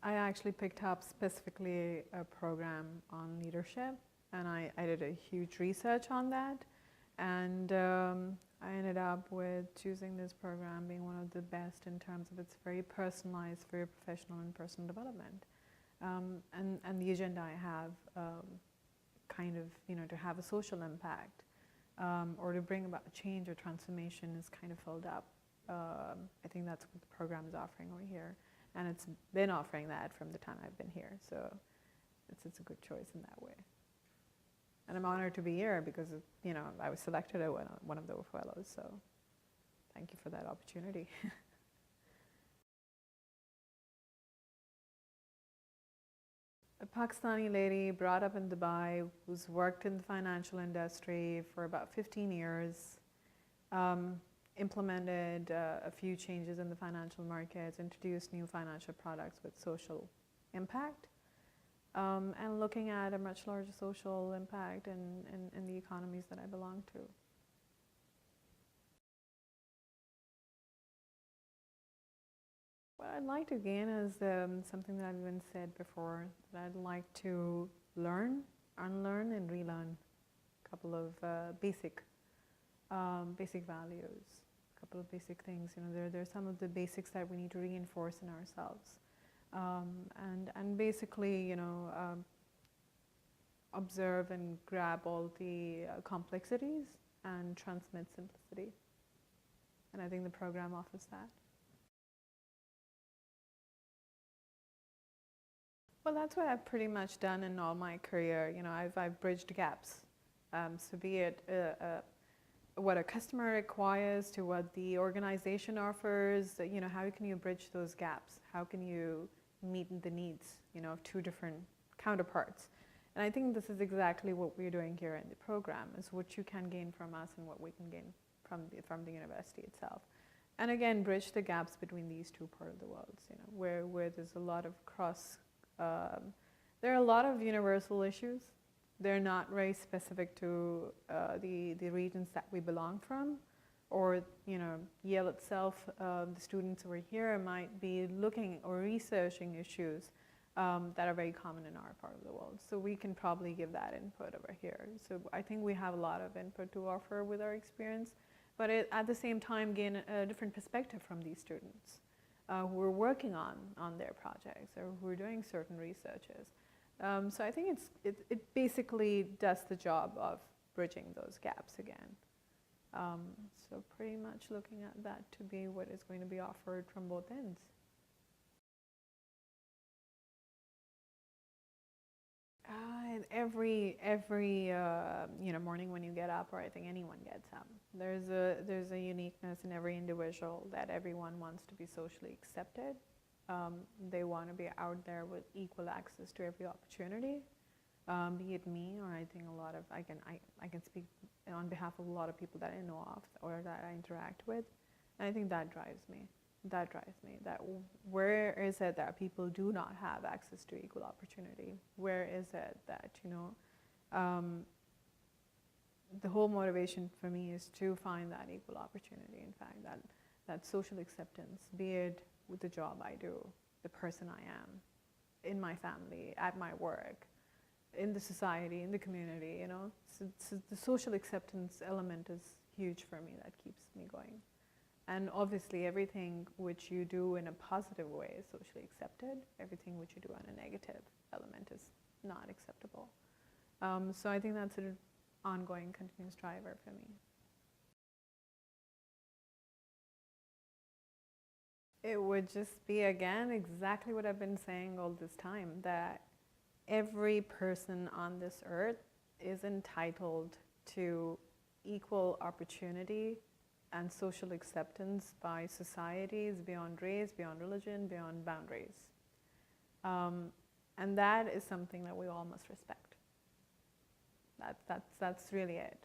I actually picked up specifically a program on leadership, and I did a huge research on that, and I ended up with choosing this program being one of the best in terms of it's very personalized for your professional and personal development. And the agenda I have, kind of, to have a social impact or to bring about change or transformation is kind of filled up. I think that's what the program is offering over here. And it's been offering that from the time I've been here. So it's a good choice in that way. And I'm honored to be here because, I was selected as one of the fellows. So thank you for that opportunity. A Pakistani lady brought up in Dubai who's worked in the financial industry for about 15 years, implemented a few changes in the financial markets, introduced new financial products with social impact, and looking at a much larger social impact in the economies that I belong to. What I'd like to gain is something that I've even said before, that I'd like to learn, unlearn, and relearn a couple of basic values, a couple of basic things. There are some of the basics that we need to reinforce in ourselves, and basically, observe and grab all the complexities and transmit simplicity. And I think the program offers that. Well, that's what I've pretty much done in all my career. I've bridged gaps. So be it what a customer requires to what the organization offers, how can you bridge those gaps? How can you meet the needs, of two different counterparts? And I think this is exactly what we're doing here in the program, is what you can gain from us and what we can gain from the university itself. And again, bridge the gaps between these two parts of the world, where there's a lot of there are a lot of universal issues. They're not very specific to the regions that we belong from, or Yale itself. The students over here might be looking or researching issues that are very common in our part of the world. So we can probably give that input over here. So I think we have a lot of input to offer with our experience, but at the same time gain a different perspective from these students who are working on their projects or who are doing certain researches. So I think it basically does the job of bridging those gaps again. So pretty much looking at that to be what is going to be offered from both ends. Every morning when you get up, or I think anyone gets up, there's a uniqueness in every individual that everyone wants to be socially accepted. They want to be out there with equal access to every opportunity, be it me or I think I can speak on behalf of a lot of people that I know of or that I interact with, and I think that drives me. That where is it that people do not have access to equal opportunity? Where is it that, the whole motivation for me is to find that equal opportunity. In fact, that social acceptance, be it with the job I do, the person I am, in my family, at my work, in the society, in the community, So the social acceptance element is huge for me. That keeps me going. And obviously everything which you do in a positive way is socially accepted. Everything which you do on a negative element is not acceptable. So I think that's an ongoing, continuous driver for me. It would just be, again, exactly what I've been saying all this time, that every person on this earth is entitled to equal opportunity and social acceptance by societies beyond race, beyond religion, beyond boundaries. And that is something that we all must respect. That's really it.